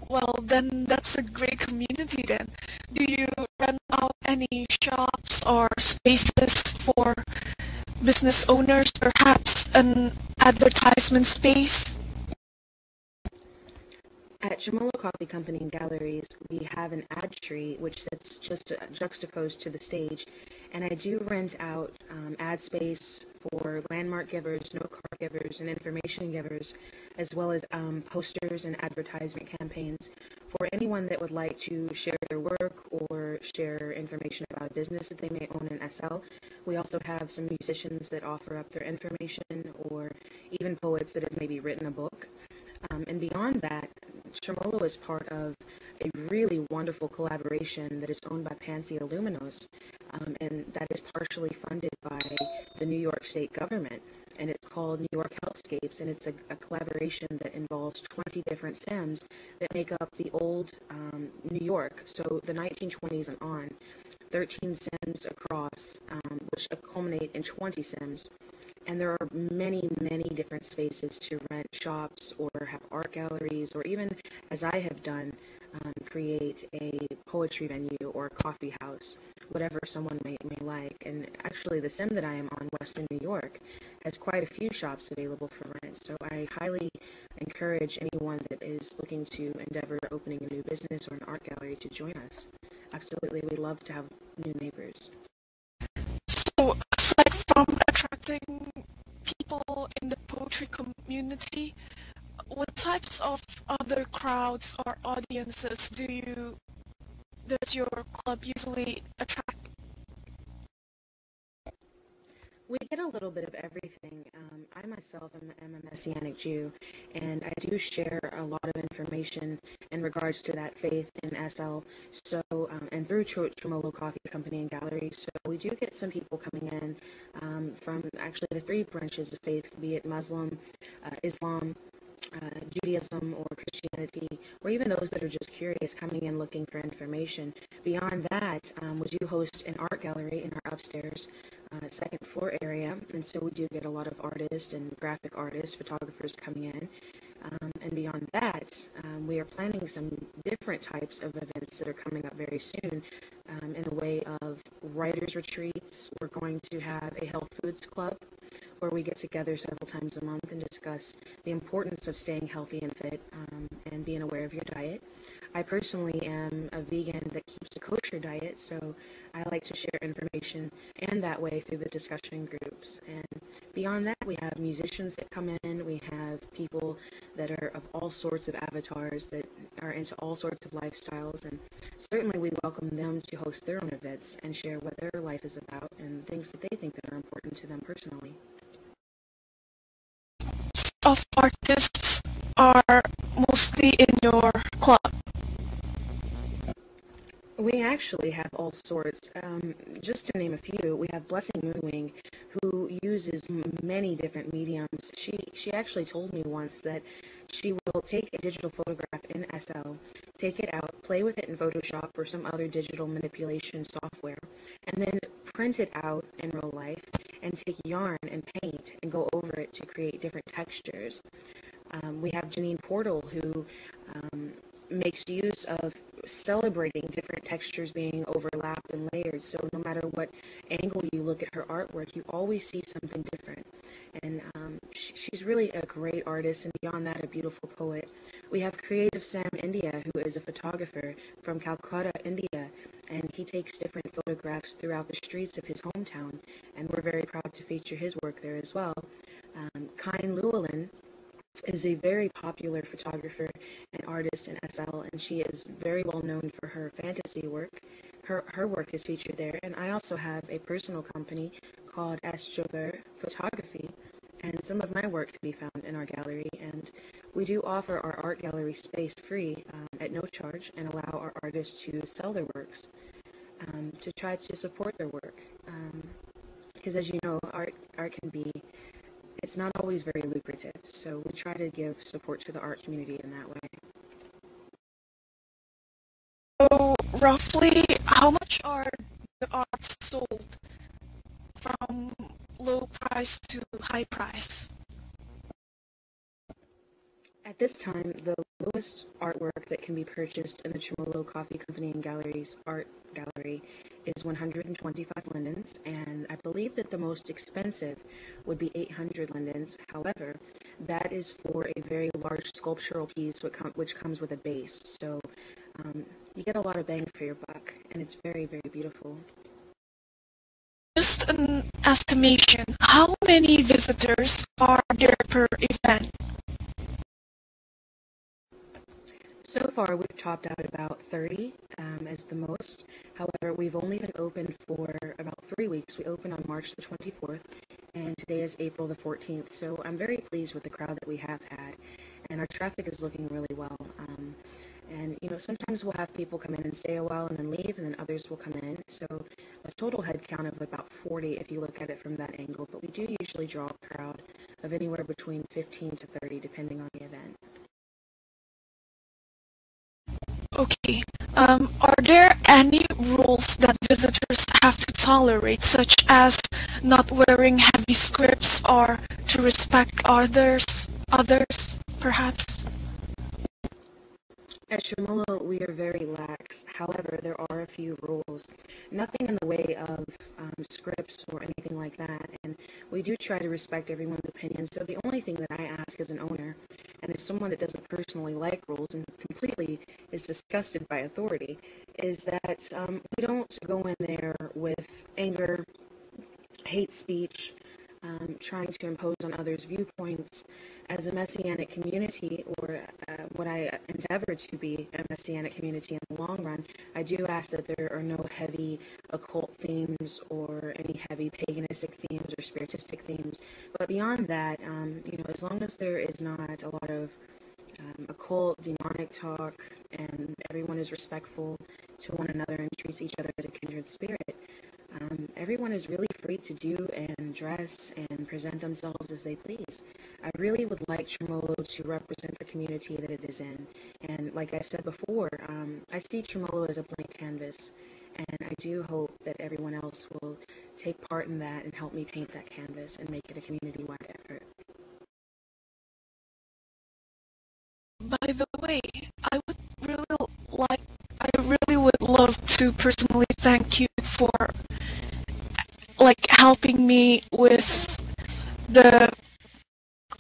Well, then that's a great community then. Do you rent out any shops or spaces for business owners, perhaps an advertisement space? At Trémolo Coffee Company and Galleries, we have an ad tree which sits just juxtaposed to the stage, and I do rent out ad space for landmark givers, note card givers, and information givers, as well as posters and advertisement campaigns for anyone that would like to share their work or share information about a business that they may own in SL. We also have some musicians that offer up their information, or even poets that have maybe written a book. And beyond that, Trémolo is part of a really wonderful collaboration that is owned by Pansy Aluminos, and that is partially funded by the New York State government. And it's called New York Healthscapes, and it's a collaboration that involves 20 different Sims that make up the old New York, so the 1920s and on, 13 Sims across, which culminate in 20 Sims. And there are many, many different spaces to rent shops or have art galleries, or even, as I have done, create a poetry venue or a coffee house, whatever someone may like. And actually, the sim that I am on, Western New York, has quite a few shops available for rent. So I highly encourage anyone that is looking to endeavor opening a new business or an art gallery to join us. Absolutely, we love to have new neighbors. So, aside from attracting people in the poetry community, what types of other crowds or audiences does your club usually attract? We get a little bit of everything. I myself am a Messianic Jew, and I do share a lot of information in regards to that faith in SL. So, and through Trémolo Coffee Company and Gallery, so we do get some people coming in from actually the three branches of faith, be it Muslim, Islam, Judaism, or Christianity, or even those that are just curious coming in looking for information. Beyond that, we do host an art gallery in our upstairs second floor area, and so we do get a lot of artists and graphic artists, photographers coming in. And beyond that, we are planning some different types of events that are coming up very soon in the way of writers' retreats. We're going to have a health foods club where we get together several times a month and discuss the importance of staying healthy and fit and being aware of your diet. I personally am a vegan that keeps a kosher diet, so I like to share information and that way through the discussion groups. And beyond that, we have musicians that come in, we have people that are of all sorts of avatars that are into all sorts of lifestyles, and certainly we welcome them to host their own events and share what their life is about and things that they think that are important to them personally. Of artists are mostly in your club? We actually have all sorts. Just to name a few, we have Blessing Moonwing, who uses many different mediums. She actually told me once that she will take a digital photograph in SL, take it out, play with it in Photoshop or some other digital manipulation software, and then print it out in real life and take yarn and paint and go over it to create different textures. We have Janine Portal, who makes use of celebrating different textures being overlapped and layered. So no matter what angle you look at her artwork, you always see something different. And she's really a great artist, and beyond that, a beautiful poet. We have Creative Sam India, who is a photographer from Calcutta, India, and he takes different photographs throughout the streets of his hometown, and we're very proud to feature his work there as well. Kine Llewellyn is a very popular photographer and artist in SL, and she is very well known for her fantasy work. Her work is featured there, and I also have a personal company called Synapse Joubert Photography, and some of my work can be found in our gallery, and we do offer our art gallery space free at no charge and allow our artists to sell their works to try to support their work, because as you know, art can be, it's not always very lucrative, so we try to give support to the art community in that way. So, roughly, how much are the arts sold from low price to high price? At this time, the lowest artwork that can be purchased in the Trémolo Coffee Company and Gallery's art gallery is 125 lindens, and I believe that the most expensive would be 800 lindens. However, that is for a very large sculptural piece which comes with a base, so you get a lot of bang for your buck, and it's very, very beautiful. Just an estimation, how many visitors are there per event? So far, we've topped out about 30 as the most. However, we've only been open for about 3 weeks. We opened on March the 24th, and today is April the 14th. So I'm very pleased with the crowd that we have had, and our traffic is looking really well. And, sometimes we'll have people come in and stay a while and then leave, and then others will come in. So a total head count of about 40 if you look at it from that angle. But we do usually draw a crowd of anywhere between 15 to 30, depending on the event. Okay. Are there any rules that visitors have to tolerate, such as not wearing heavy scripts or to respect others, perhaps? At Trémolo, we are very lax. However, there are a few rules. Nothing in the way of scripts or anything like that. And we do try to respect everyone's opinion. So the only thing that I ask as an owner, and as someone that doesn't personally like rules and completely is disgusted by authority, is that we don't go in there with anger, hate speech, trying to impose on others' viewpoints. As a Messianic community, or what I endeavor to be a Messianic community in the long run, I do ask that there are no heavy occult themes or any heavy paganistic themes or spiritistic themes. But beyond that, as long as there is not a lot of occult, demonic talk, and everyone is respectful to one another and treats each other as a kindred spirit, everyone is really free to do and dress and present themselves as they please. I really would like Trémolo to represent the community that it is in. And like I said before, I see Trémolo as a blank canvas. And I do hope that everyone else will take part in that and help me paint that canvas and make it a community-wide effort. By the way, I really would love to personally thank you for helping me with the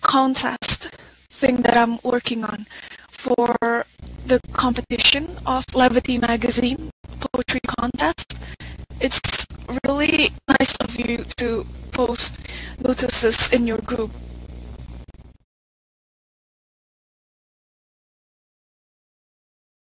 contest thing that I'm working on for the competition of Levity Magazine poetry contest. It's really nice of you to post notices in your group.